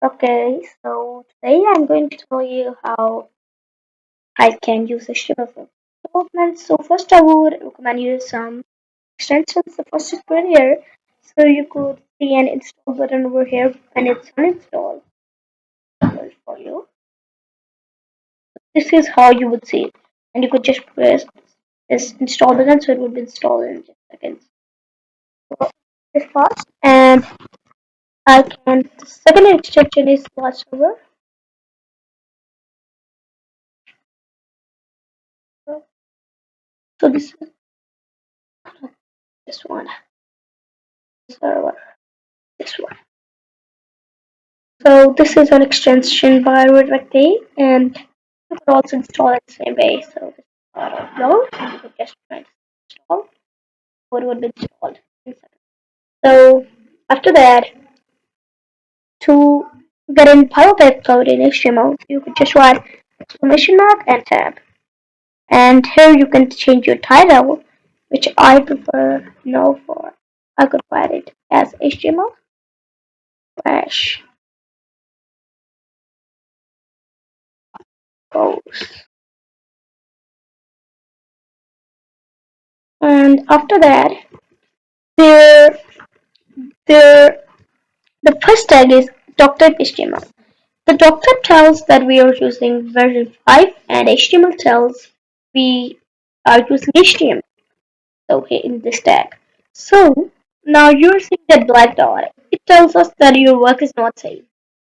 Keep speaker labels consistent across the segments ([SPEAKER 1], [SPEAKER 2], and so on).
[SPEAKER 1] Okay, so today I'm going to tell you how I can use HTML for development. So first I would recommend you some extensions. The first is Premiere. So you could see an install button over here and it's uninstalled for you. This is how you would see it. And you could just press this install button so it would be installed in just seconds. So this fast and I can the second extension is Flash Server. So this one server. This one. So this is an extension by Redvecti and you could also install it the same way. So this is upload and you could just press install or it would be installed in seconds. So after that, to get in Power code in HTML, you could just write exclamation mark and tab. And here you can change your title, which I prefer no for. I could write it as HTML slash goals. And after that, there there the first tag is doctor.html. The doctor tells that we are using version 5 and HTML tells we are using HTML. So here in this tag. So now you're seeing that black dot. It tells us that your work is not saved.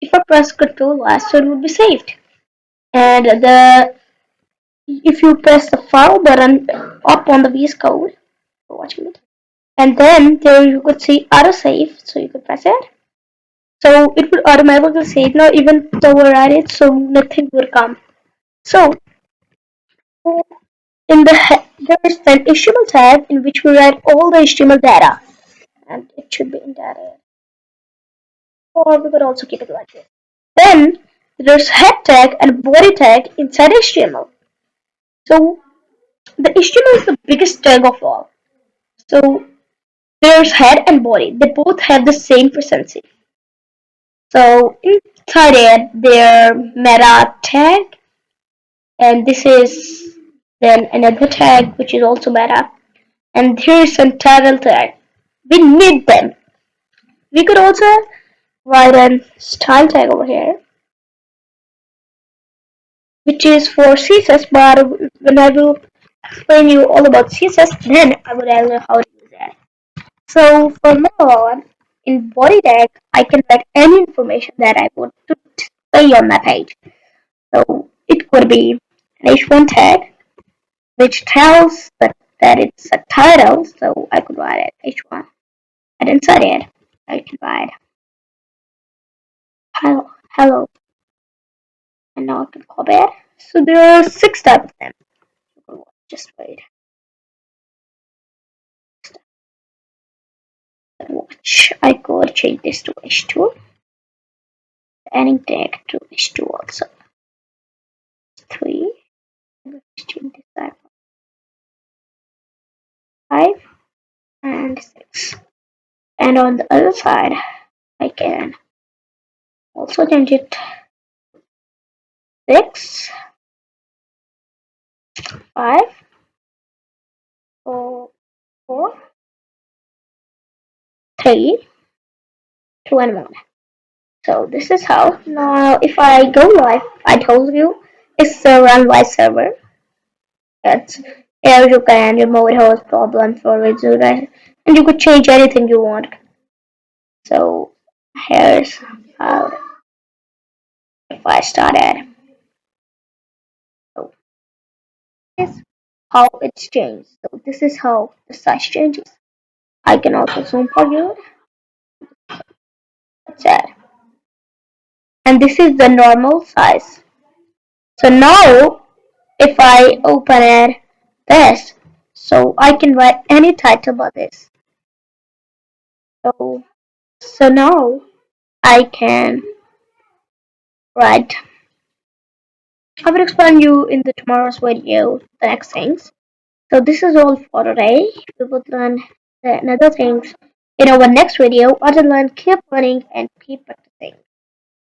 [SPEAKER 1] If I press Ctrl S, so it would be saved. And the if you press the file button up on the VS Code, watch me. And then there you could see auto save, so you could press it. So it would automatically save now even though we write it, so nothing would come. So in there is an HTML tag in which we write all the HTML data, and it should be in data. Or we could also keep it like this. Then there's head tag and body tag inside HTML. So the HTML is the biggest tag of all. So there's head and body. They both have the same frequency. So inside it, their meta tag, and this is then another tag which is also meta, and here's some title tag. We need them. We could also write a style tag over here, which is for CSS, but when I will explain you all about CSS, then I will tell you how to use that. So for now on, in body tag, I can write any information that I want to say on my page. So it could be an H1 tag, which tells that it's a title, so I could write it H1. And inside it, I can write hello, and now I can copy it. So there are 6 types of them. Just wait. Watch. I could change this to H2. Adding tag to H2 also. 3. Let's change this type. 5 and 6. And on the other side, I can also change it 6, 5, 4, 4, 3, 2, and 1. So this is how. Now, if I go live, I told you it's a run live server. It's here you can remove host problems for resume, and you could change anything you want. So here's how if I started. So this is how it's changed. So this is how the size changes. I can also zoom for you. That's it. And this is the normal size. So now if I open it this, so I can write any title about this. So now I can write. I will explain you in the tomorrow's video the next things. So this is all for today. We will learn another things in our next video. Until then, keep learning and keep practicing.